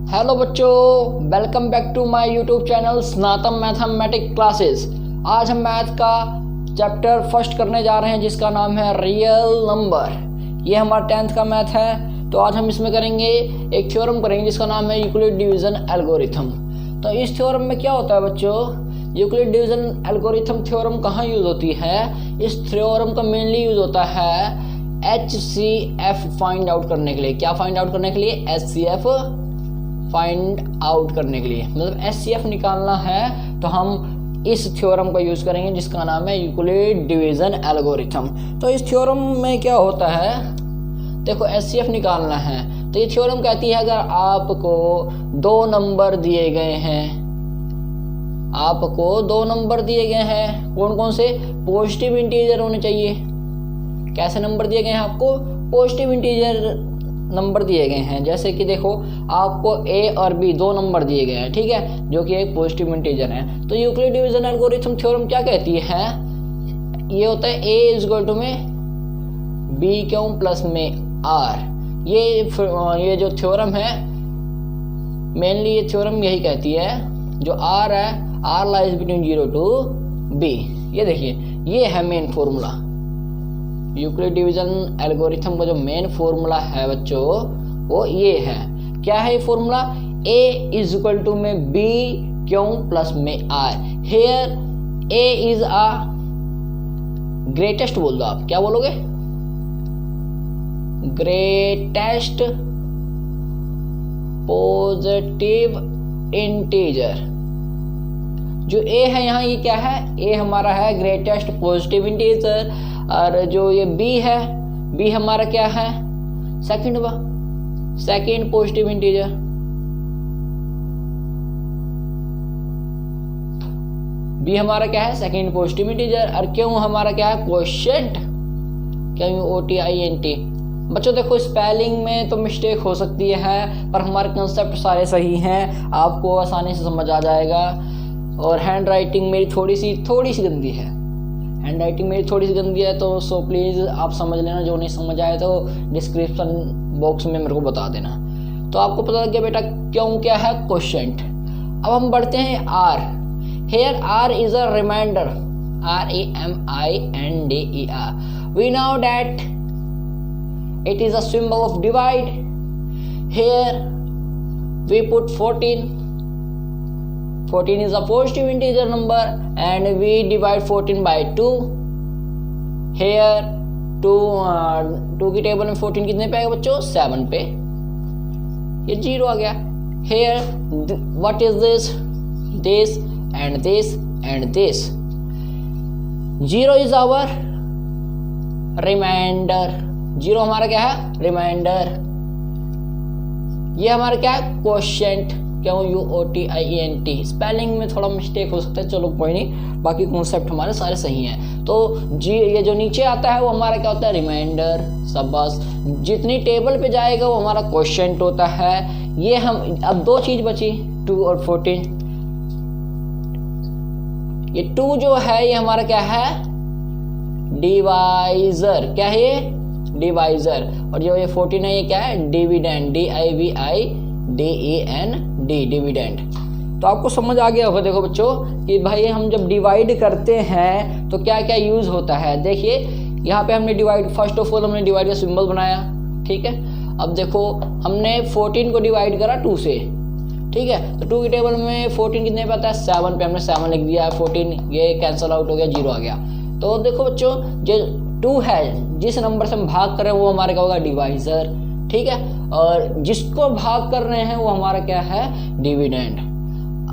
Hello बच्चों, welcome back to my YouTube channel Snatam mathematic classes. आज हम मैथ का चैप्टर फर्स्ट करने जा रहे हैं जिसका नाम है रियल नंबर। ये हमारा 10th का मैथ है। तो आज हम इसमें करेंगे एक थ्योरम करेंगे जिसका नाम है यूक्लिड डिवीजन एल्गोरिथम। तो इस थ्योरम में क्या होता है बच्चों, यूक्लिड डिवीजन एल्गोरिथम थ्योरम कहाँ यूज़ होती है? इस थ्योरम का मेनली यूज़ होता है HCF फाइंड आउट करने के लिए। क्या फाइंड आउट करने के लिए? HCF फाइंड आउट करने के लिए, मतलब HCF निकालना है तो हम इस थ्योरम का यूज़ करेंगे जिसका नाम है यूक्लिड डिवीजन एल्गोरिथम। तो इस थ्योरम में क्या होता है, देखो HCF निकालना है तो ये थ्योरम कहती है अगर आपको दो नंबर दिए गए हैं, आपको दो नंबर दिए गए हैं, कौन कौन से? पॉजिटिव इंटीजर होने चाहिए। कैसे नंबर दिए गए हैं आपको? पॉजिटिव इंटीजर नंबर दिए गए हैं। जैसे कि देखो आपको A और B दो नंबर दिए गए हैं, ठीक है, जो कि एक पॉजिटिव इंटीजर है। तो यूक्लिड डिवीजन एल्गोरिथम थ्योरम क्या कहती है? ये होता है A इक्वल टू में B क्यों प्लस में R। ये जो थ्योरम है मेनली ये थ्योरम यही कहती है, जो R है R lies between 0 to B। ये देखिए ये है main formula. Euclid division algorithm का जो मेन फॉर्मूला है बच्चों वो ये है। क्या है ये formula? A is equal to में B क्यों प्लस में R। Here A is a greatest, बोल दो आप, क्या बोलोगे? Greatest positive integer. जो A है यहाँ, ये क्या है? A हमारा है ग्रेटेस्ट पॉजिटिव इंटीजर, और जो ये B है, B हमारा क्या है? Second positive integer. B हमारा क्या है? Second positive integer. और क्यों हमारा क्या है? क्वोशिएंट। क्या OTINT। बच्चों देखो स्पेलिंग में तो मिस्टेक हो सकती है पर हमारे कंसेप्ट सारे सही हैं, आपको आसानी से समझ आ जाएगा। और हैंड राइटिंग मेरी थोड़ी सी गंदी है, हैंड राइटिंग मेरी थोड़ी सी गंदी है, तो सो प्लीज़ आप समझ लेना। जो नहीं समझ आए तो डिस्क्रिप्शन बॉक्स में मेरे को बता देना। तो आपको पता लग गया बेटा क्यों क्या है? क्वोशिएंट। अब हम बढ़ते हैं R। Here R is a reminder, RAMINDER। We know that it is a symbol of divide. Here we put 14 is a positive integer number and we divide 14 by 2. Here 2 की टेबल में 14 कितने पे आएगा बच्चों? 7 पे। ये 0 आ गया। Here what is this? This and this and this. 0 is our remainder. 0 हमारा क्या है? रिमाइंडर। ये हमारा क्या है? क्वोशिएंट। क्यों? UOTIENT। स्पेलिंग में थोड़ा मिस्टेक हो सकता है, चलो कोई नहीं, बाकी कॉन्सेप्ट हमारे सारे सही हैं। तो ये जो नीचे आता है वो हमारा क्या होता है? रिमाइंडर। सब बस जितनी टेबल पे जाएगा वो हमारा क्वोशिएंट होता है। ये हम अब दो चीज बची, 2 और 14। ये 2 जो है ये हमारा क्या है? डिवाइजर। क्या है ये? डिवाइजर। और जो ये 14 है ये क्या है? डिविडेंड। DIVIDEND, dividend. तो आपको समझ आ गया होगा देखो बच्चों कि भाई हम जब डिवाइड करते हैं तो क्या क्या यूज होता है। देखिए यहाँ पे हमने डिवाइड, फर्स्ट ऑफ ऑल हमने डिवाइड का सिंबल बनाया, ठीक है। अब देखो हमने 14 को डिवाइड करा 2 से, ठीक है। तो 2 की टेबल में 14 कितने पे आता है? 7 पे। हमने 7 लिख दिया, 14 ये कैंसिल आउट हो गया, 0 आ गया। तो देखो बच्चों जो 2 है, जिस नंबर से हम भाग कर रहे हैं वो हमारा क्या होगा? डिवाइजर, ठीक है। और जिसको भाग कर रहे हैं वो हमारा क्या है? डिविडेंड।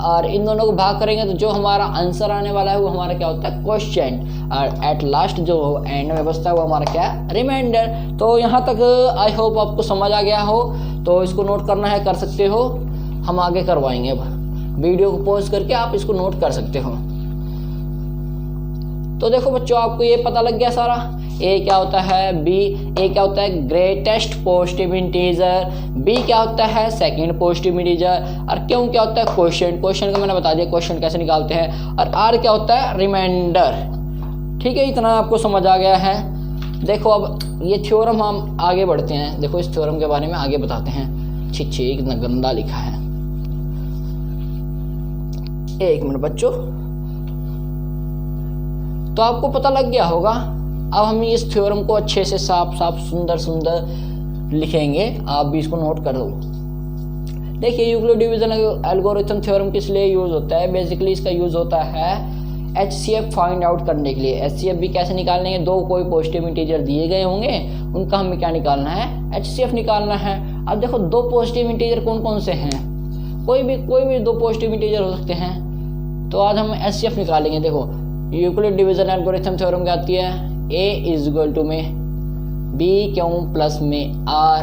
और इन दोनों को भाग करेंगे तो जो हमारा आंसर आने वाला है वो हमारा क्या होता है? क्वोशिएंट। और एट लास्ट जो एंड में बचता है वो हमारा क्या है? रिमाइंडर। तो यहाँ तक आई होप आपको समझ आ गया हो। तो इसको नोट करना है कर सकते हो, हम आगे करवाएंगे। अब वीडियो को पॉज करके आप इसको नोट कर सकते हो। तो देखो बच्चों आपको ये पता लग गया सारा। A क्या होता है? A क्या होता है? Greatest positive integer. B क्या होता है? Second positive integer. और क्यों क्या होता है? क्वोशिएंट। क्वोशिएंट का मैंने बता दिया, क्वोशिएंट कैसे निकालते हैं। और R क्या होता है? रिमाइंडर। ठीक है, इतना आपको समझ आ गया है। देखो अब ये थ्योरम हम आगे बढ़ते हैं। देखो इस थ्योरम के बारे में आगे बताते हैं। छी कितना गंदा लिखा है। एक मिनट बच्चों, तो आपको पता लग गया होगा। अब हम इस थ्योरम को अच्छे से साफ साफ सुंदर सुंदर लिखेंगे, आप भी इसको नोट कर दो। देखिए यूक्लिड डिवीजन एल्गोरिथम थ्योरम किस लिए यूज होता है? बेसिकली इसका यूज होता है HCF फाइंड आउट करने के लिए। HCF भी कैसे निकालने हैं? दो कोई पॉजिटिव इंटीजर दिए गए होंगे, उनका हमें क्या निकालना है? HCF निकालना है। अब देखो दो पॉजिटिव इंटीजर कौन कौन से हैं? कोई भी दो पॉजिटिव इंटीजर हो सकते हैं, तो आज हम HCF निकालेंगे। देखो यूक्लिड डिवीजन एल्गोरिथम थ्योरम क्या आती है? A इज इक्वल टू में B क्यों प्लस में R,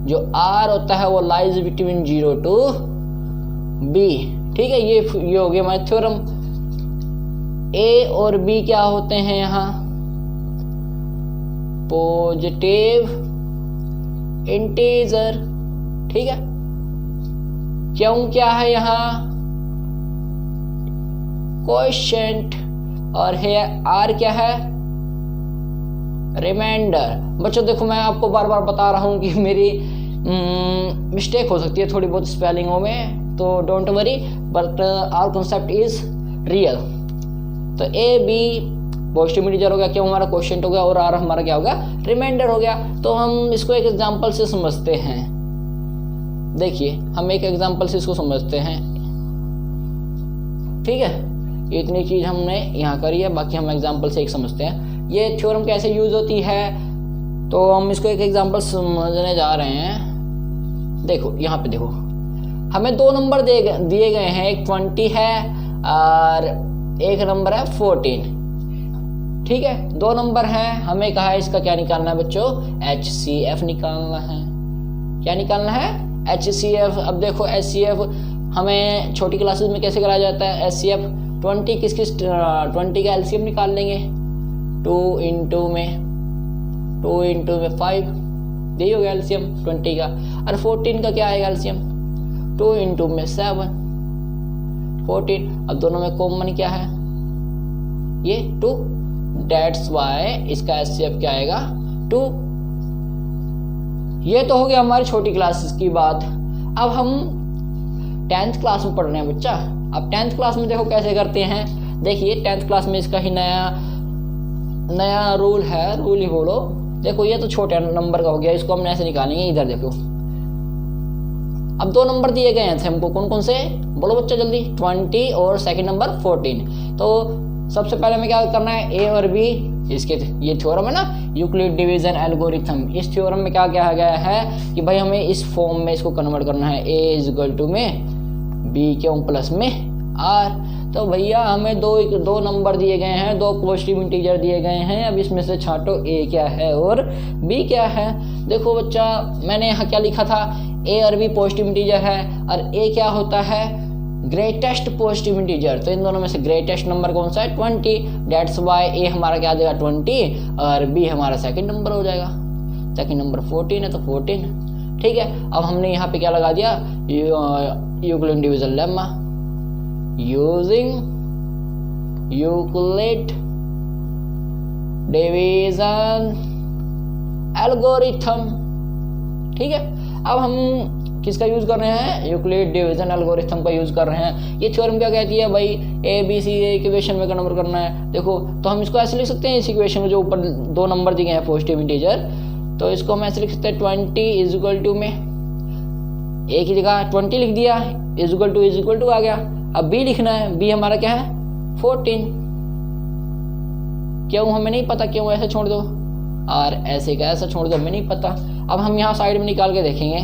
जो R होता है वो लाइज बिटवीन 0 टू B। ठीक है, ये हो गया हमारा थ्योरम। A और B क्या होते हैं यहाँ? Positive integer. ठीक है, क्यों क्या है यहाँ? कोएफिशिएंट। और है R क्या है? रिमाइंडर। बच्चों देखो मैं आपको बार बार बता रहा हूँ कि मेरी मिस्टेक हो सकती है थोड़ी बहुत स्पेलिंगों में, तो don't worry, but our concept is real. तो A B पॉजिटिव इंटीजर हो गया, क्यों हमारा क्वोशिएंट हो गया, और R हमारा क्या हो गया? रिमाइंडर हो गया। तो हम इसको एक एग्जांपल से समझते हैं। देखिए हम एक एग्जांपल से इसको समझते हैं। ठीक है, इतनी चीज हमने यहाँ करी है, बाकी हम एग्जांपल से एक समझते हैं ये थ्योरम कैसे यूज होती है। तो हम इसको एक एग्जांपल समझने जा रहे हैं। देखो यहाँ पे देखो, हमें दो नंबर दिए गए हैं, एक 20 है और एक नंबर है 14। ठीक है, दो नंबर हैं, हमें कहा है इसका क्या निकालना है बच्चों? HCF निकालना है। क्या निकालना है? HCF। अब देखो HCF हमें छोटी क्लासेस में कैसे कराया जाता है? HCF 20 किस 20 का LCM निकाल लेंगे। 2 इंटू में 5, यही हो गया LCM 20 का। और 14 का क्या आएगा LCM? 2 इंटू में 7, 14। अब दोनों में कॉमन क्या है? ये 2। That's why इसका HCF क्या आएगा? 2। ये तो हो गया हमारी छोटी क्लासेस की बात। अब हम 10th क्लास में पढ़ रहे हैं बच्चा। अब 10th क्लास में देखो कैसे करते हैं। देखिए 10th क्लास में इसका ही नया रूल है, रूल ही बोलो। देखो ये तो छोटे नंबर का हो गया, इसको हम ऐसे निकालेंगे। इधर देखो, अब दो नंबर दिए गए हैं हमको, कौन कौन से? बोलो बच्चा जल्दी। 20 और सेकंड नंबर 14। तो सबसे पहले हमें क्या करना है? A और B, इसके ये थ्योरम है ना यूक्लिड डिवीजन एल्गोरिथम। इस थ्योरम में क्या कहा गया है कि भाई हमें इस फॉर्म में इसको कन्वर्ट करना है। A इज इक्वल टू में B क्यों प्लस में R। तो भैया हमें दो नंबर दिए गए हैं, दो पॉजिटिव इंटीजर दिए गए हैं। अब इसमें से छांटो A क्या है और B क्या है। देखो बच्चा मैंने यहाँ क्या लिखा था? A और B पॉजिटिव इंटीजर है, और A क्या होता है? Greatest positive integer. तो इन दोनों में से ग्रेटेस्ट नंबर कौन सा है? 20। डेट्स वाई A हमारा क्या आ जाएगा? 20, और B हमारा सेकंड नंबर हो जाएगा। सेकंड नंबर 14 है तो 14। ठीक है, अब हमने यहाँ पे क्या लगा दिया? Euclid division lemma using Euclid division algorithm. ठीक है, अब हम किसका यूज कर रहे हैं? यूक्लिड डिवीजन एल्गोरिथम का यूज कर रहे हैं। ये थ्योरम क्या कहती है भाई? ABC इक्वेशन में कन्वर्ट करना है। देखो तो हम इसको ऐसे लिख सकते हैं, इस इक्वेशन में जो ऊपर दो नंबर दिए हैं पॉजिटिव इंटीजर, तो इसको हम ऐसे लिख सकते हैं 20 इज इक्वल टू में A की जगह 20 लिख दिया, इज इक्वल टू आ गया। अब B लिखना है, B हमारा क्या है? 14। क्यों हमें नहीं पता, क्यों ऐसे छोड़ दो, और ऐसे का ऐसा छोड़ दो, हमें नहीं पता। अब हम यहाँ साइड में निकाल के देखेंगे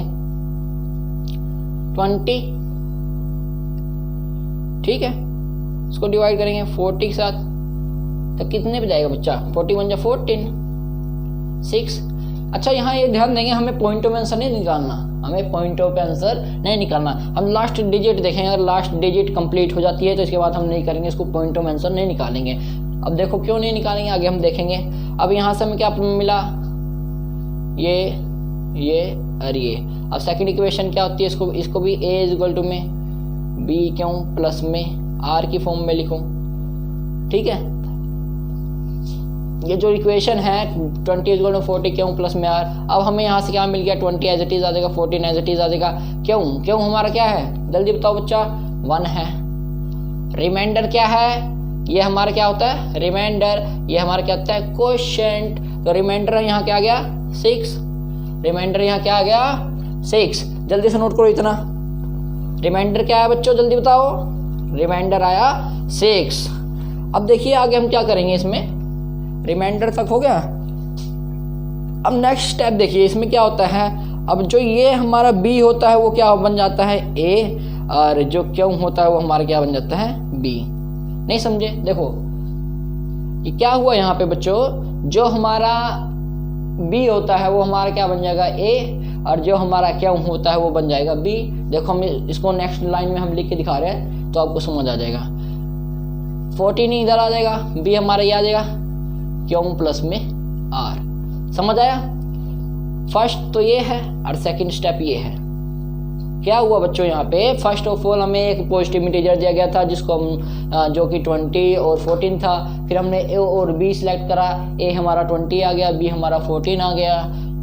20। ठीक है, इसको डिवाइड करेंगे 40 के साथ, तो कितने पे जाएगा बच्चा? 41 जा 14, 6। अच्छा यहाँ ये ध्यान देंगे, हमें पॉइंट ऑफ आंसर नहीं निकालना, हमें पॉइंट ऑफ आंसर नहीं निकालना। हम लास्ट डिजिट देखेंगे, अगर लास्ट डिजिट कंप्लीट हो जाती है तो इसके बाद हम नहीं करेंगे, इसको पॉइंट ऑफ आंसर नहीं निकालेंगे। अब देखो क्यों नहीं निकालेंगे, आगे हम देखेंगे। अब यहाँ से हमें क्या मिला? ये और ये। अब सेकंड इक्वेशन क्या होती है? इसको भी A इज इक्वल टू में B क्यों प्लस में R की फॉर्म में लिखूं। ठीक है, ये जो इक्वेशन है 20 इज इक्वल टू 40 क्यों प्लस में R। अब हमें यहाँ से क्या मिल गया? 20 एज इट इज आ जाएगा, 14 एज इट इज आ जाएगा। क्यों हमारा क्या है? जल्दी बताओ बच्चा। 1 है, रिमाइंडर क्या है, ये हमारा क्या होता है रिमाइंडर, ये हमारा क्या होता है क्वोशिएंट। तो रिमाइंडर यहाँ क्या आ गया 6, रिमाइंडर यहाँ क्या आ गया 6। जल्दी से नोट करो इतना, रिमाइंडर क्या है बच्चों जल्दी बताओ, रिमाइंडर आया 6। अब देखिए आगे हम क्या करेंगे, इसमें रिमाइंडर तक हो गया। अब नेक्स्ट स्टेप देखिए इसमें क्या होता है, अब जो ये हमारा b होता है वो क्या बन जाता है a, और जो q होता है वो हमारा क्या बन जाता है b। नहीं समझे, देखो ये क्या हुआ यहाँ पे बच्चों, जो हमारा b होता है वो हमारा क्या बन जाएगा a, और जो हमारा q होता है वो बन जाएगा b। देखो हम इसको नेक्स्ट लाइन में हम लिख के दिखा रहे हैं तो आपको समझ आ जाएगा। 14 इधर आ जाएगा, b हमारा ये आ जाएगा q प्लस में r। समझ आया, फर्स्ट तो ये है और सेकंड स्टेप ये है। क्या हुआ बच्चों यहाँ पे, फर्स्ट ऑफ ऑल हमें एक पॉजिटिव इंटीजर दिया गया था जिसको हम जो कि 20 और 14 था, फिर हमने a और b सिलेक्ट करा, a हमारा 20 आ गया, b हमारा 14 आ गया,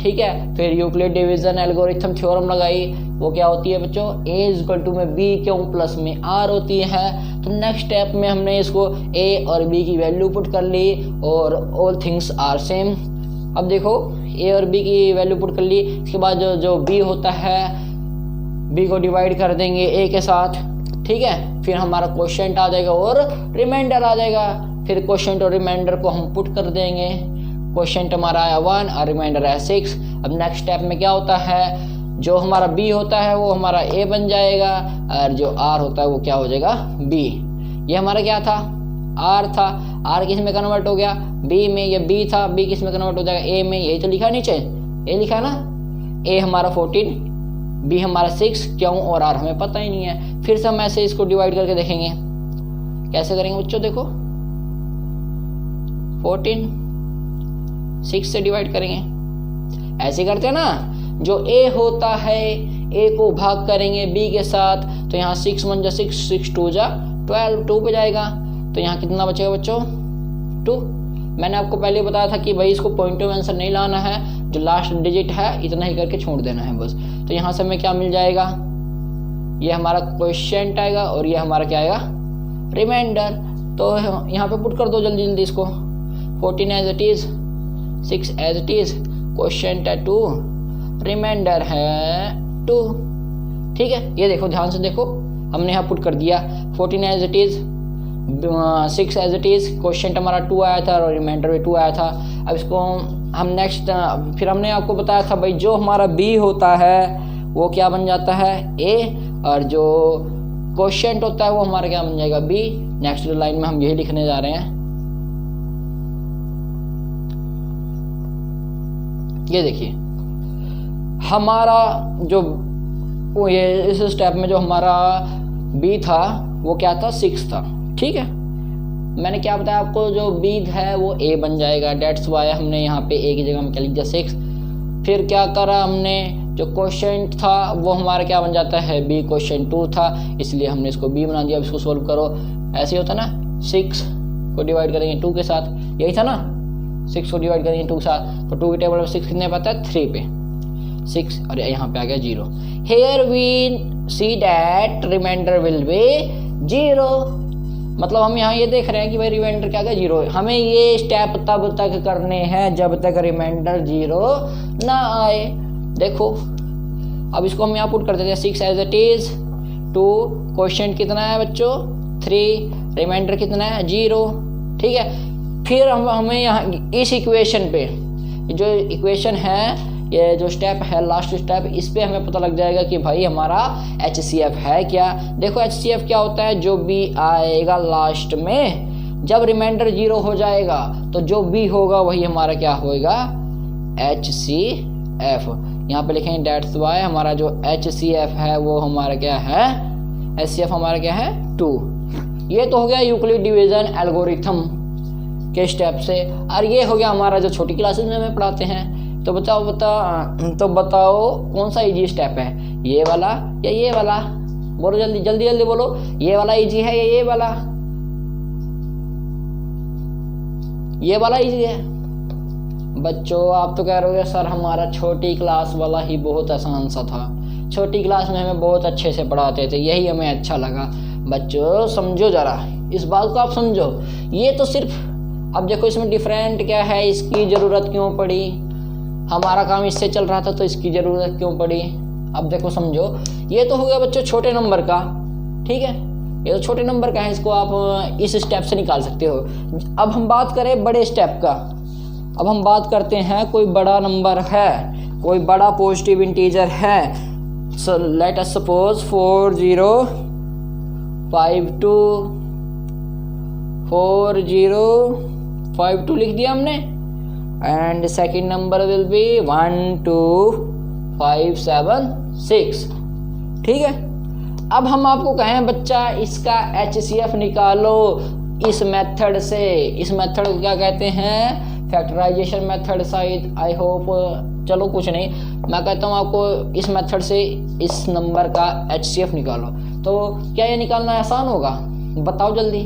ठीक है। फिर यूक्लिड डिवीजन एल्गोरिथम थ्योरम लगाई, वो क्या होती है बच्चों a इक्वल टू में b q प्लस में r होती है। तो नेक्स्ट स्टेप में हमने इसको a और b की वैल्यू पुट कर ली और ऑल थिंग्स आर सेम। अब देखो a और b की वैल्यू पुट कर ली, इसके बाद जो b होता है b को डिवाइड कर देंगे a के साथ, ठीक है। फिर हमारा क्वोशिएंट आ जाएगा और रिमाइंडर आ जाएगा, फिर क्वोशिएंट और रिमाइंडर को हम पुट कर देंगे। क्वोशिएंट हमारा आया 1 और रिमाइंडर आया 6। अब नेक्स्ट स्टेप में क्या होता है, जो हमारा b होता है वो हमारा a बन जाएगा और जो r होता है वो क्या हो जाएगा b। ये हमारा क्या था r था, r किस में कन्वर्ट हो गया b में, ये b था, b किस में कन्वर्ट हो जाएगा a में, यही तो लिखा नीचे a लिखा ना। a हमारा 14, b हमारा 6, क्यों और r हमें पता ही नहीं है। फिर से हम ऐसे इसको डिवाइड करके देखेंगे, कैसे करेंगे बच्चों, देखो 14 6 से डिवाइड करेंगे, ऐसे करते हैं ना। जो a होता है a को भाग करेंगे b के साथ, तो यहाँ 6 1 जा 6, 6 2 जा 12, 2 पे जाएगा, तो यहाँ कितना बचेगा बच्चों 2। मैंने आपको पहले बताया था कि भाई इसको पॉइंट ऑफ आंसर नहीं लाना है, जो लास्ट डिजिट है इतना ही करके छोड़ देना है बस। तो यहाँ से हमें क्या मिल जाएगा, ये हमारा क्वोशिएंट आएगा और ये हमारा क्या आएगा रिमाइंडर। तो यहाँ पे पुट कर दो जल्दी जल्दी इसको, 14 as it is, 6 as it is, quotient है 2, रिमाइंडर है 2, ठीक है। ये देखो ध्यान से देखो, हमने यहाँ पुट कर दिया 14 as it is, 6 as it is, quotient हमारा 2 आया था और रिमाइंडर भी 2 आया था। अब इसको हम नेक्स्ट फिर हमने आपको बताया था भाई जो हमारा b होता है वो क्या बन जाता है a, और जो क्वोशिएंट होता है वो हमारा क्या बन जाएगा b। नेक्स्ट लाइन में हम यही लिखने जा रहे हैं। ये देखिए हमारा जो ये इस स्टेप में जो हमारा b था वो क्या था 6 था, ठीक है। मैंने क्या बताया आपको, जो b है वो a बन जाएगा, डेट्स वाई हमने यहाँ पे a की जगह में क्या लिख दिया 6। फिर क्या करा हमने, जो क्वोशिएंट था वो हमारा क्या बन जाता है b, क्वोशिएंट 2 था इसलिए हमने इसको b बना दिया। अब इसको सोल्व करो, ऐसे होता ना, 6 को डिवाइड करेंगे 2 के साथ, यही था ना, 6 को डिवाइड करेंगे 2 के साथ, तो 2 के टेबल में 6 कितने पाता है 3 पे 6, और यहाँ पे आ गया 0। Here we see that reminder will be 0, मतलब हम यहाँ ये देख रहे हैं कि भाई रिमाइंडर क्या 0 है। हमें ये स्टेप तब तक करने हैं जब तक रिमाइंडर 0 ना आए। देखो अब इसको हम यहाँ पुट कर देते हैं 6 एज इट इज, 2, क्वोशिएंट कितना है बच्चों 3, रिमाइंडर कितना है 0, ठीक है। फिर हमें यहाँ इस इक्वेशन पे जो इक्वेशन है, ये जो स्टेप है लास्ट स्टेप, इस पे हमें पता लग जाएगा कि भाई हमारा HCF है क्या। देखो HCF क्या होता है, जो b आएगा लास्ट में, जब रिमाइंडर 0 हो जाएगा तो जो b होगा वही हमारा क्या होगा HCF। यहाँ पे लिखेंगे डेट्स वाई हमारा जो HCF है वो हमारा क्या है, HCF हमारा क्या है 2। ये तो हो गया यूक्लिड डिवीजन एल्गोरिथम के स्टेप से, और ये हो गया हमारा जो छोटी क्लासेस में हमें पढ़ाते हैं। तो बताओ कौन सा इजी स्टेप है, ये वाला या ये वाला, बोलो जल्दी जल्दी जल्दी बोलो, ये वाला इजी है या ये वाला, ये वाला इजी है। बच्चों आप तो कह रहे हो सर हमारा छोटी क्लास वाला ही बहुत आसान सा था, छोटी क्लास में हमें बहुत अच्छे से पढ़ाते थे, यही हमें अच्छा लगा। बच्चों समझो ज़रा, इस बात को आप समझो। ये तो सिर्फ, अब देखो इसमें डिफरेंट क्या है, इसकी ज़रूरत क्यों पड़ी, हमारा काम इससे चल रहा था तो इसकी ज़रूरत क्यों पड़ी। अब देखो समझो, ये तो हो गया बच्चों छोटे नंबर का, ठीक है, ये तो छोटे नंबर का है, इसको आप इस स्टेप से निकाल सकते हो। अब हम बात करें बड़े स्टेप का। अब हम बात करते हैं कोई बड़ा नंबर है, कोई बड़ा पॉजिटिव इंटीजर है। सो लेट अस सपोज 4052 लिख दिया हमने, and second number will be 12576, ठीक है। अब हम आपको कहें बच्चा इसका HCF निकालो इस मेथड से, इस मेथड को क्या कहते हैं, फैक्टराइजेशन मेथड शायद, आई होप, चलो कुछ नहीं, मैं कहता हूँ आपको इस मेथड से इस नंबर का HCF निकालो। तो क्या ये निकालना आसान होगा, बताओ जल्दी,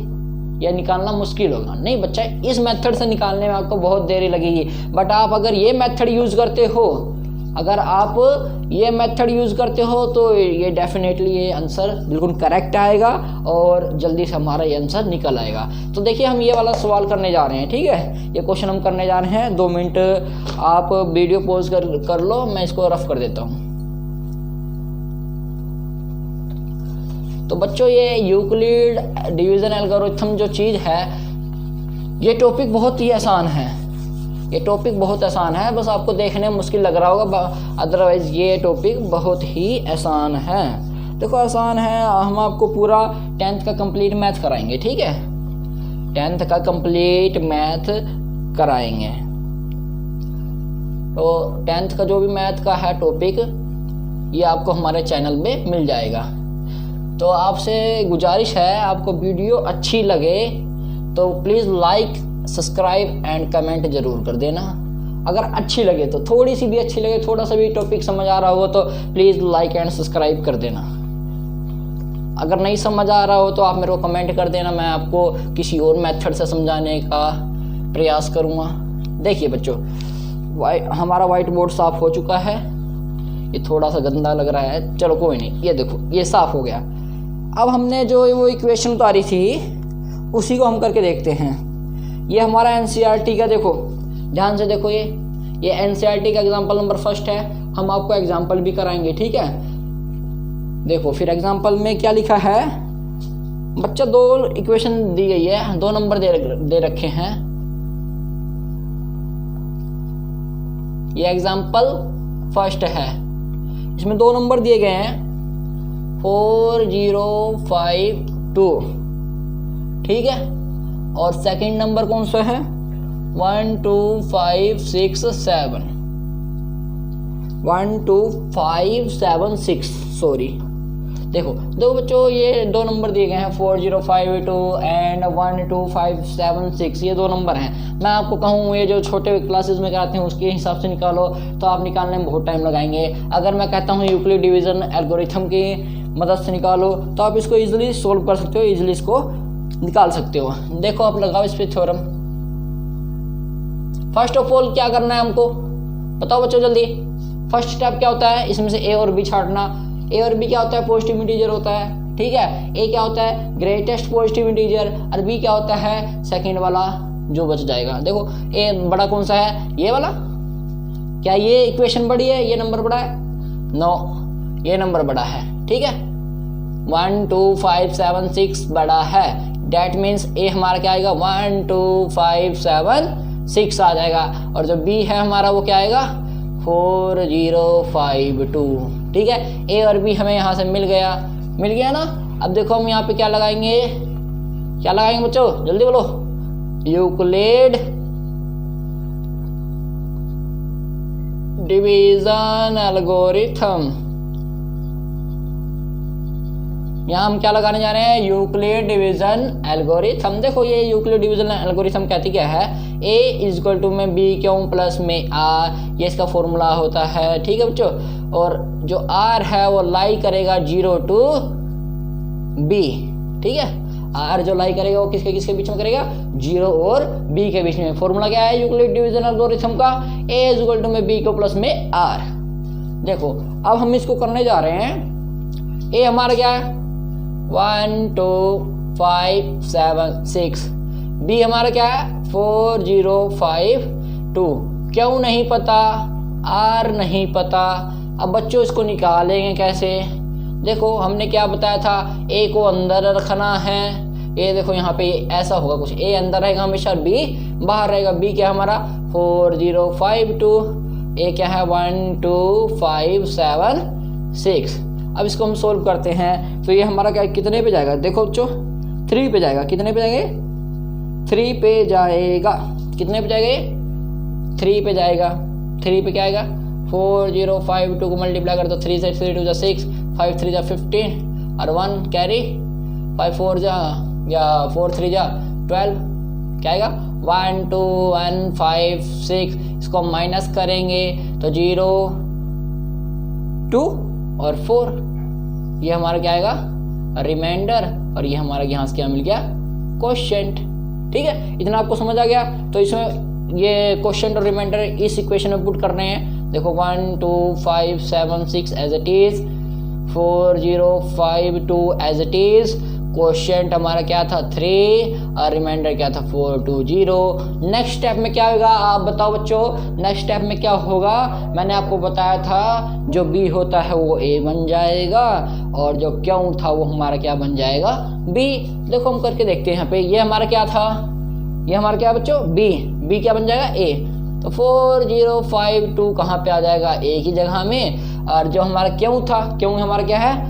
या निकालना मुश्किल होगा? नहीं बच्चा, इस मेथड से निकालने में आपको बहुत देरी लगेगी। बट आप अगर ये मेथड यूज़ करते हो, अगर आप ये मेथड यूज़ करते हो तो ये डेफिनेटली ये आंसर बिल्कुल करेक्ट आएगा और जल्दी से हमारा ये आंसर निकल आएगा। तो देखिए हम ये वाला सवाल करने जा रहे हैं, ठीक है, ये क्वेश्चन हम करने जा रहे हैं। 2 मिनट आप वीडियो पॉज कर लो, मैं इसको रफ कर देता हूँ। तो बच्चों ये यूक्लिड डिवीज़न एल्गोरिथम जो चीज़ है, ये टॉपिक बहुत ही आसान है, ये टॉपिक बहुत आसान है, बस आपको देखने में मुश्किल लग रहा होगा, अदरवाइज़ ये टॉपिक बहुत ही आसान है। देखो आसान है, हम आपको पूरा 10th का कंप्लीट मैथ कराएंगे, ठीक है, 10th का कंप्लीट मैथ कराएंगे। तो 10th का जो भी मैथ का है टॉपिक, ये आपको हमारे चैनल पे मिल जाएगा। तो आपसे गुजारिश है, आपको वीडियो अच्छी लगे तो please like, subscribe and comment ज़रूर कर देना। अगर अच्छी लगे तो, थोड़ी सी भी अच्छी लगे, थोड़ा सा भी टॉपिक समझ आ रहा हो तो प्लीज़ लाइक एंड सब्सक्राइब कर देना। अगर नहीं समझ आ रहा हो तो आप मेरे को कमेंट कर देना, मैं आपको किसी और मेथड से समझाने का प्रयास करूँगा। देखिए बच्चों, हमारा वाइट बोर्ड साफ़ हो चुका है, ये थोड़ा सा गंदा लग रहा है, चलो कोई नहीं, ये देखो ये साफ़ हो गया। अब हमने जो वो इक्वेशन उतारी थी उसी को हम करके देखते हैं। ये हमारा NCERT का, देखो ध्यान से देखो, ये NCERT का एग्जाम्पल नंबर 1 है, हम आपको एग्जाम्पल भी कराएंगे, ठीक है। देखो फिर एग्जाम्पल में क्या लिखा है बच्चा, 2 इक्वेशन दी गई है, 2 नंबर दे रखे हैं। ये एग्जाम्पल 1 है, इसमें 2 नंबर दिए गए हैं 4052, ठीक है, और सेकंड नंबर कौन सा है 12576, सॉरी। देखो बच्चों, ये 2 नंबर दिए गए हैं 4052 एंड 12576, ये 2 नंबर हैं। मैं आपको कहूँ ये जो छोटे क्लासेस में कराते हैं उसके हिसाब से निकालो तो आप निकालने में बहुत टाइम लगाएंगे। अगर मैं कहता हूँ यूक्लिड डिवीज़न एल्गोरिथम की मदद से निकालो तो आप इसको ईजिली सोल्व कर सकते हो, ईजिली इसको निकाल सकते हो। देखो आप लगाओ इस पे थ्योरम। फर्स्ट ऑफ ऑल क्या करना है हमको, बताओ बच्चों जल्दी। फर्स्ट स्टेप क्या होता है, इसमें से ए और बी छांटना। ए और बी क्या होता है, पॉजिटिव इंटीजर होता है, ठीक है। ए क्या होता है, ग्रेटेस्ट पॉजिटिव इंटीजर, और बी क्या होता है, सेकंड वाला जो बच जाएगा। देखो ए बड़ा कौन सा है, ये वाला। क्या ये इक्वेशन बड़ी है, ये नंबर बड़ा है? नो, ये नंबर बड़ा है, ठीक है। 12576 बड़ा है, डेट मीन्स ए हमारा क्या आएगा 12576 आ जाएगा, और जो बी है हमारा वो क्या आएगा 4052, ठीक है। ए और बी हमें यहाँ से मिल गया ना। अब देखो हम यहाँ पे क्या लगाएंगे बच्चों, जल्दी बोलो। यूक्लिड डिवीजन एल्गोरिथम, यहाँ हम क्या लगाने जा रहे हैं, यूक्लिड डिवीजन एल्गोरिथम। देखो ये यूक्लिड डिवीजन एल्गोरिथम कहती क्या है, a इक्वल टू में b क्यों प्लस में r, ये इसका फॉर्मूला होता है, ठीक है बच्चों। और जो r है वो लाई करेगा 0 to b, ठीक है। r जो लाई करेगा वो किसके बीच में करेगा, 0 और b के बीच में। फॉर्मूला क्या है यूक्लिड डिवीजन एल्गोरिथम का, a इक्वल टू में b को प्लस में r। देखो अब हम इसको करने जा रहे हैं, a हमारा क्या है 1 2 5 7 6। बी हमारा क्या है 4 0 5 2। क्यों नहीं पता, आर नहीं पता। अब बच्चों इसको निकालेंगे कैसे? देखो हमने क्या बताया था, ए को अंदर रखना है। ये देखो यहाँ पे ऐसा होगा कुछ, ए अंदर रहेगा हमेशा, बी बाहर रहेगा। बी क्या हमारा 4 0 5 2, ए क्या है 1 2 5 7 6। अब इसको हम सोल्व करते हैं तो ये हमारा क्या कितने पे जाएगा? देखो बच्चों 3 पे जाएगा। कितने पे जाएगा? 3 पे जाएगा। कितने पे जाएगा? 3 पे जाएगा। 3 पे क्या आएगा? 4 0 5 2 को मल्टीप्लाई कर दो 3 से 3 2 6 5 3 15 और 1 कैरी 5 4 या 4 3 12। क्या आएगा? 1 2 1 5 6। इसको माइनस करेंगे तो 0 2 और 4। ये हमारा क्या आएगा? रिमाइंडर। और ये हमारा यहाँ से क्या मिल गया? क्वोशिएंट। ठीक है, इतना आपको समझ आ गया। तो इसमें ये क्वोशिएंट और रिमाइंडर इस इक्वेशन में पुट करने हैं। देखो 1 2 5 7 6 as it is, 4 0 5 2 as it is. Quotient हमारा क्या था 3 और रिमाइंडर क्या था 4 2 0। नेक्स्ट स्टेप में क्या होगा आप बताओ बच्चों? नेक्स्ट स्टेप में क्या होगा? मैंने आपको बताया था जो बी होता है वो ए बन जाएगा और जो क्यों था वो हमारा क्या बन जाएगा? बी। देखो हम करके देखते हैं यहाँ पे। ये हमारा क्या था? ये हमारा क्या बच्चों? बी। बी क्या बन जाएगा? ए। तो 4 0 5 2 कहाँ पे आ जाएगा? ए की जगह में। और जो हमारा क्यों था, क्यों हमारा क्या है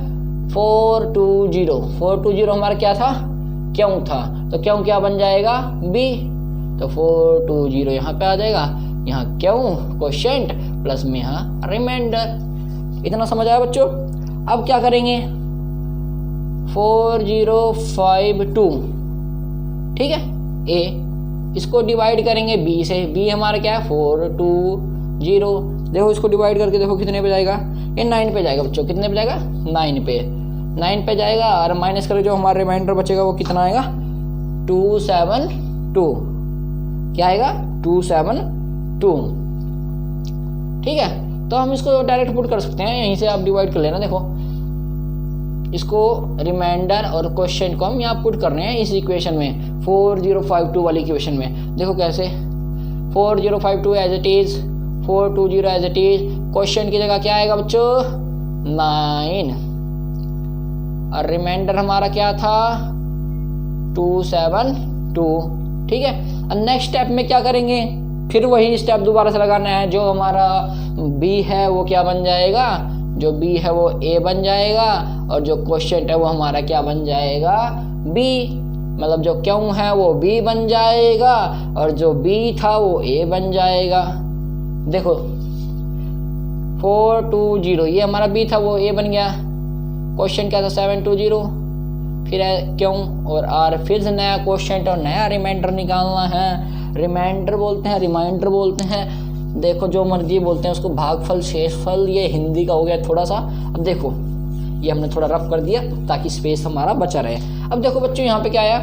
4 2 0। 4 2 0 हमारा क्या था? क्यों था। तो क्यों क्या बन जाएगा? बी। तो 4 2 0 यहाँ पे आ जाएगा। यहाँ क्यों क्वोशिएंट प्लस में यहाँ रिमाइंडर। इतना समझ आया बच्चों? अब क्या करेंगे? 4 0 5 2, ठीक है, ए। इसको डिवाइड करेंगे बी से। बी हमारा क्या है 4 2 0। देखो इसको डिवाइड करके देखो कितने पे जाएगा? ये 9 पे जाएगा बच्चों। कितने पे जाएगा? 9 पे जाएगा। और माइनस करके जो हमारा रिमाइंडर बचेगा वो कितना आएगा? 2 7 2। क्या आएगा? 2 7 2। ठीक है, तो हम इसको डायरेक्ट पुट कर सकते हैं। यहीं से आप डिवाइड कर लेना। देखो इसको रिमाइंडर और क्वोशिएंट को हम यहाँ पुट कर रहे हैं इस इक्वेशन में, 4 0 5 2 वाली इक्वेशन में। देखो कैसे? 4 0 5 2 as it is, 4 2 0 as it is. Quotient की जगह क्या आएगा बच्चों? 9। और रिमाइंडर हमारा क्या था? 2 7 2। ठीक है, और नेक्स्ट स्टेप में क्या करेंगे? फिर वही स्टेप दोबारा से लगाना है। जो हमारा बी है वो क्या बन जाएगा? जो बी है वो ए बन जाएगा और जो क्वोशिएंट है वो हमारा क्या बन जाएगा? बी। मतलब जो क्यों है वो बी बन जाएगा और जो बी था वो ए बन जाएगा। देखो 4 2 0 ये हमारा बी था वो ए बन गया। क्वोशिएंट क्या था? 7 2 0। फिर है क्यों और आर। फिर से नया क्वोशिएंट और नया रिमाइंडर निकालना है। रिमाइंडर बोलते हैं, रिमाइंडर बोलते हैं, देखो जो मर्जी बोलते हैं उसको। भागफल, शेषफल, ये हिंदी का हो गया थोड़ा सा। अब देखो ये हमने थोड़ा रफ कर दिया ताकि स्पेस हमारा बचा रहे। अब देखो बच्चों यहाँ पे क्या आया?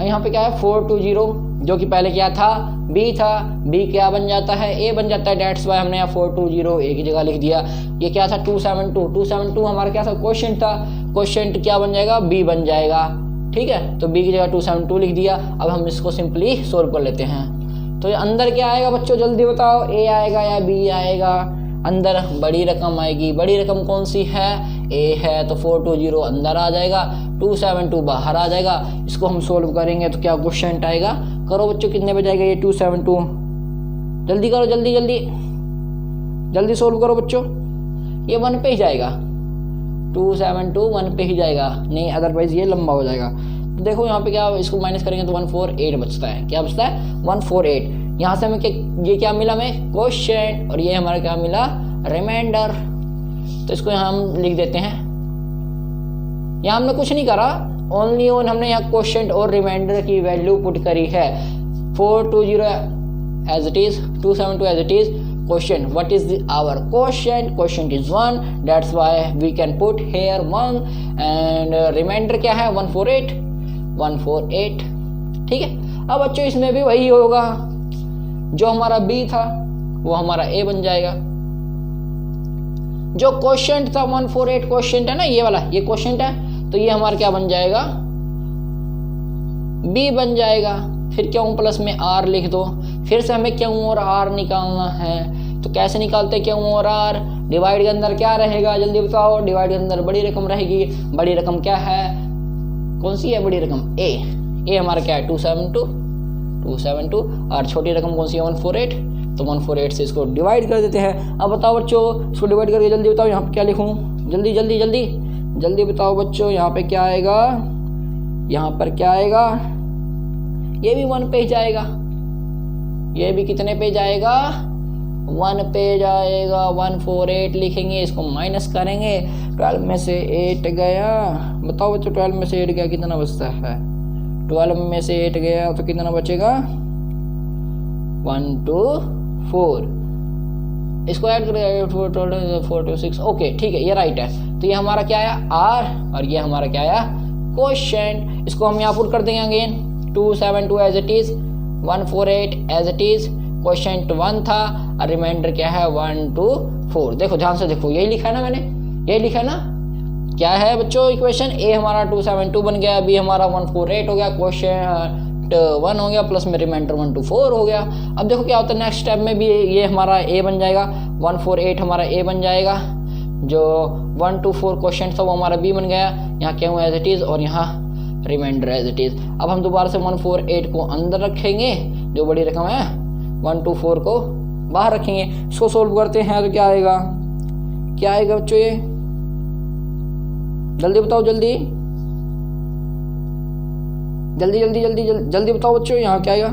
यहाँ पे क्या है? 4 2 0, जो कि पहले क्या था? बी था। बी क्या बन जाता है? ए बन जाता है। डेट्स वाई हमने यहाँ 4 2 0 ए की जगह लिख दिया। ये क्या था? 2 7 2। 2 7 2 हमारा क्या था? क्वोशिएंट था। क्वोशिएंट क्या बन जाएगा? बी बन जाएगा। ठीक है, तो बी की जगह 2 7 2 लिख दिया। अब हम इसको सिंपली सोल्व कर लेते हैं। तो अंदर क्या आएगा बच्चों? जल्दी बताओ, ए आएगा या बी आएगा? अंदर बड़ी रकम आएगी। बड़ी रकम कौन सी है? ए है। तो 4 2 0 अंदर आ जाएगा, 2 7 2 बाहर आ जाएगा। इसको हम सोल्व करेंगे तो क्या क्वोशिएंट आएगा? करो बच्चों, कितने पे जाएगा ये 2 7 2? जल्दी करो, जल्दी जल्दी जल्दी सोल्व करो बच्चों। ये 1 पे ही जाएगा। 2 7 2 1 पे ही जाएगा, नहीं अदरवाइज ये लंबा हो जाएगा। तो देखो यहाँ पे क्या, इसको माइनस करेंगे तो 148 बचता है। क्या बचता है? 148। यहाँ से हमें ये क्या मिला? हमें क्वोशिएंट और ये हमारा क्या मिला? रिमाइंडर। तो इसको यहाँ हम लिख देते हैं। यहाँ हमने कुछ नहीं करा, ओनली ऑन हमने यहाँ क्वोशिएंट और रिमाइंडर की वैल्यू पुट करी है। 4 2 0 as it is, 2 7 2 as it is. Quotient, what is our quotient? Quotient is 1, that's why we can put here 1 and remainder क्या है? 148, 148। ठीक है, अब बच्चों इसमें भी वही होगा। जो हमारा B था वो हमारा A बन जाएगा। जो क्वोशिएंट था 148 क्वोशिएंट है ना, ये वाला, ये क्वोशिएंट है। तो ये हमारा क्या बन जाएगा, बी बन जाएगा। फिर क्यों प्लस में आर लिख दो। फिर से हमें क्यों और आर निकालना है, तो कैसे निकालते क्यों और आर। डिवाइड के अंदर क्या रहेगा जल्दी बताओ, डिवाइड के अंदर बड़ी रकम रहेगी। बड़ी रकम क्या है, कौन सी है बड़ी रकम, ए हमारा क्या है 272 और छोटी रकम कौन सी है 148, तो 148 से इसको डिवाइड कर देते हैं। अब बताओ बच्चों इसको डिवाइड करके जल्दी बताओ यहाँ पे क्या लिखूँ, जल्दी जल्दी जल्दी जल्दी बताओ बच्चों, यहाँ पे क्या आएगा, यहाँ पर क्या आएगा, ये भी 1 पे जाएगा, ये भी कितने पे जाएगा 1 पे जाएगा। 148 लिखेंगे, इसको माइनस करेंगे, 12 में से 8 गया। बताओ बच्चों 12 में से 8 गया कितना बचता है, 12 में से 8 गया तो कितना बचेगा 1 2 4, इसको ऐड करेगा 4 2 6। ओके ठीक है, ये राइट है। तो ये हमारा क्या आया आर और ये हमारा क्या आया क्वोशिएंट। इसको हम यहाँ पुट कर देंगे again 272 as it is, 148 as it is, quotient 1 था और रिमाइंडर क्या है 1 2 4। देखो ध्यान से देखो, यही लिखा है ना मैंने, यही लिखा है ना। क्या है बच्चों इक्वेशन, ए हमारा 272 बन गया, बी हमारा 148 हो गया, क्वोशिएंट 1 हो गया, प्लस में रिमाइंडर 1 2 4 हो गया। अब देखो क्या होता है नेक्स्ट स्टेप में भी ये हमारा ए बन जाएगा, 148 हमारा ए बन जाएगा, जो 1 2 4 क्वोशिएंट था वो हमारा बी बन गया, यहाँ क्यों एज इट इज और यहाँ रिमाइंडर एज इट इज। अब हम दोबारा से 148 को अंदर रखेंगे, जो बड़ी रकम है 1 2 4 को बाहर रखेंगे। इसको सोल्व करते हैं तो क्या आएगा, क्या आएगा बच्चों, ये जल्दी बताओ, जल्दी जल्दी जल्दी जल्दी जल्दी बताओ बच्चों, यहाँ क्या आएगा।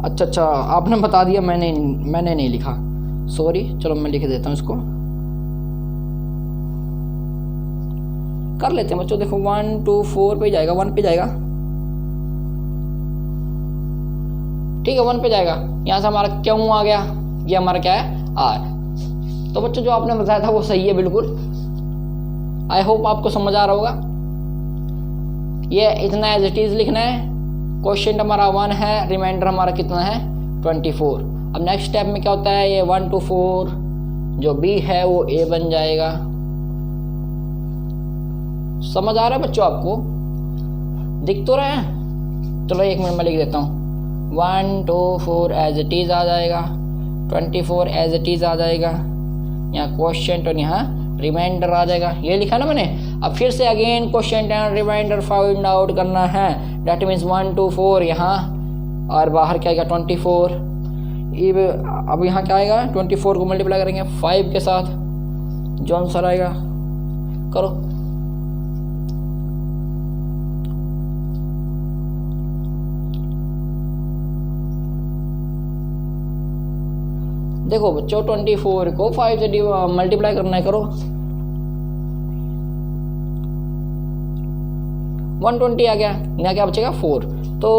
अच्छा आपने बता दिया, मैंने नहीं लिखा, सॉरी, चलो मैं लिख देता हूँ इसको, कर लेते हैं बच्चों। देखो 1 2 4 पे जाएगा, 1 पे जाएगा, ठीक है 1 पे जाएगा। यहाँ से हमारा क्यों आ गया, ये हमारा क्या है आर। तो बच्चों जो आपने बताया था वो सही है बिल्कुल, आई होप आपको समझ आ रहा होगा। ये इतना एज इट इज लिखना है, क्वोशिएंट हमारा 1 है, रिमाइंडर हमारा कितना है 24। अब नेक्स्ट स्टेप में क्या होता है, ये 1 2 4 जो बी है वो ए बन जाएगा। समझ आ रहा है बच्चों, आपको दिख तो रहा है। चलो 1 मिनट में लिख देता हूँ, 1 2 4 एज इट इज आ जाएगा, 24 एज इट इज आ जाएगा, यहाँ क्वोशिएंट और यहाँ रिमाइंडर आ जाएगा, ये लिखा ना मैंने। अब फिर से again quotient and reminder find out करना है, दैट मीन्स 1 2 4 यहाँ और बाहर क्या आएगा 24। अब यहाँ क्या आएगा 24 को मल्टीप्लाई करेंगे 5 के साथ, जो आंसर आएगा करो। देखो बच्चों 24 को 5 से मल्टीप्लाई करना है, करो 120 आ गया, यहाँ क्या बचेगा 4। तो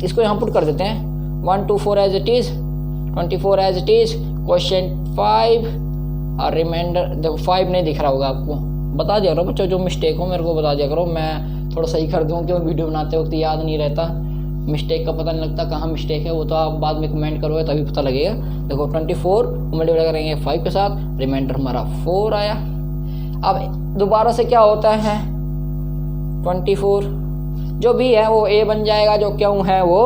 इसको यहाँ पुट कर देते हैं 1 2 4 as it is, 24 as it is, quotient 5 और रिमाइंडर देखो 5 नहीं दिख रहा होगा आपको, बता दिया करो बच्चों, जो मिस्टेक हो मेरे को बता दिया करो, मैं थोड़ा सही कर दूँ, क्योंकि वीडियो बनाते वक्त याद नहीं रहता, मिस्टेक का पता नहीं लगता कहाँ मिस्टेक है, वो तो आप बाद में कमेंट करोगे तभी पता लगेगा। देखो 24 मल्टीप्लाई करेंगे 5 के साथ, रिमाइंडर हमारा 4 आया। अब दोबारा से क्या होता है 24 जो भी है वो ए बन जाएगा, जो क्यों है वो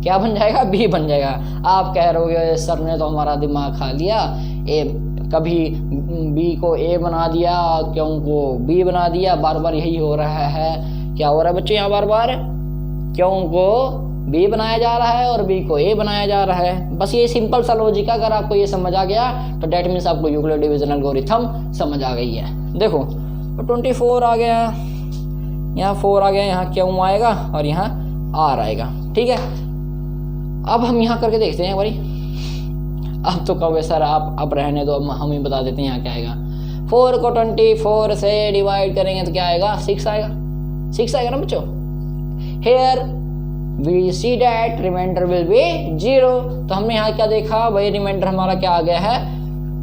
क्या बन जाएगा बी बन जाएगा। आप कह रहे हो सर ने तो हमारा दिमाग खा लिया, ए कभी बी को ए बना दिया, क्यों को बी बना दिया, बार बार यही हो रहा है। क्या हो रहा है बच्चों यहाँ बार बार, क्यों को बी बनाया जा रहा है और बी को ए बनाया जा रहा है। बस ये सिंपल सा लॉजिक, अगर आपको ये समझ आ गया तो डेट मीन्स आपको यूक्लिड डिवीजन एल्गोरिथम समझ आ गई है। देखो 24 आ गया, यहाँ 4 आ गया, यहाँ क्यों आएगा और यहाँ आर आएगा, ठीक है। अब हम यहाँ करके देखते हैं भाई, अब तो कहोगे सर आप अब रहने दो, अब हम ही बता देते हैं यहाँ क्या आएगा। 4 को 24 से डिवाइड करेंगे तो क्या आएगा 6 आएगा, 6 आएगा ना बच्चों। Here we see that remainder will be 0। तो हमने यहाँ क्या देखा भाई, रिमाइंडर हमारा क्या आ गया है,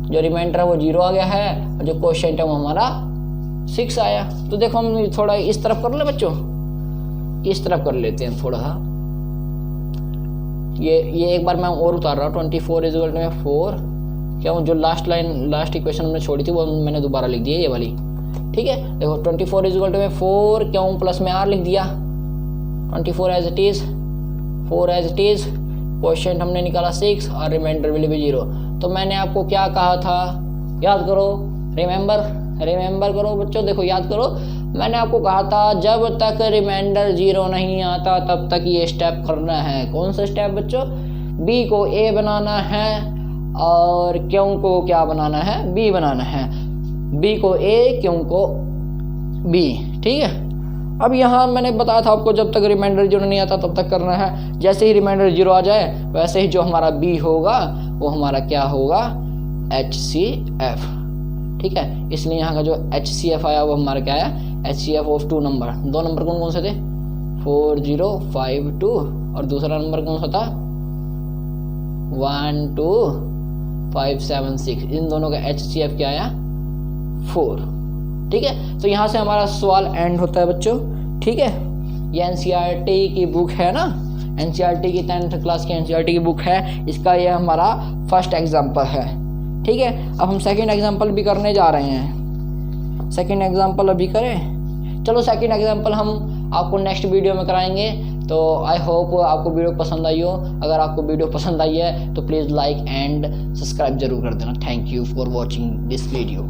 जो रिमाइंडर है वो 0 आ गया है और जो क्वोशिएंट है वो हमारा 6 आया। तो देखो हम थोड़ा इस तरफ कर ले बच्चों, इस तरफ कर लेते हैं थोड़ा सा, ये एक बार मैं और उतार रहा हूँ 24 इज इक्वल टू 4, क्या जो लास्ट लाइन लास्ट इक्वेशन हमने छोड़ी थी वो मैंने दोबारा लिख दी है ये वाली, ठीक है। देखो 24 इज इक्वल टू में 4 क्यों प्लस में r लिख दिया, 24 as it is, 4 as it is, question हमने निकाला 6 और रिमाइंडर विल बी 0। तो मैंने आपको क्या कहा था, याद करो, रिमेंबर करो बच्चों, देखो याद करो, मैंने आपको कहा था जब तक रिमाइंडर 0 नहीं आता तब तक ये स्टेप करना है। कौन सा स्टेप बच्चों, b को a बनाना है और क्यों को क्या बनाना है, b बनाना है, b को a क्यों को b, ठीक है। अब यहाँ मैंने बताया था आपको जब तक रिमाइंडर 0 नहीं आता तब तक करना है, जैसे ही रिमाइंडर 0 आ जाए वैसे ही जो हमारा b होगा वो हमारा क्या होगा, HCF, ठीक है। इसलिए यहाँ का जो HCF आया वो हमारा क्या आया, HCF ऑफ 2 नंबर। 2 नंबर कौन कौन से थे, 4052 और दूसरा नंबर कौन सा था 12576। इन दोनों का HCF क्या आया 4, ठीक है। तो यहाँ से हमारा सवाल एंड होता है बच्चों, ठीक है। ये NCERT की बुक है ना, NCERT की 10th क्लास की NCERT की बुक है, इसका ये हमारा फर्स्ट एग्जाम्पल है, ठीक है। अब हम सेकंड एग्जाम्पल भी करने जा रहे हैं, सेकंड एग्जाम्पल अभी करें, चलो सेकंड एग्जाम्पल हम आपको नेक्स्ट वीडियो में कराएंगे। तो आई होप आपको वीडियो पसंद आई हो, अगर आपको वीडियो पसंद आई है तो प्लीज़ लाइक एंड सब्सक्राइब जरूर कर देना। Thank you for watching this video.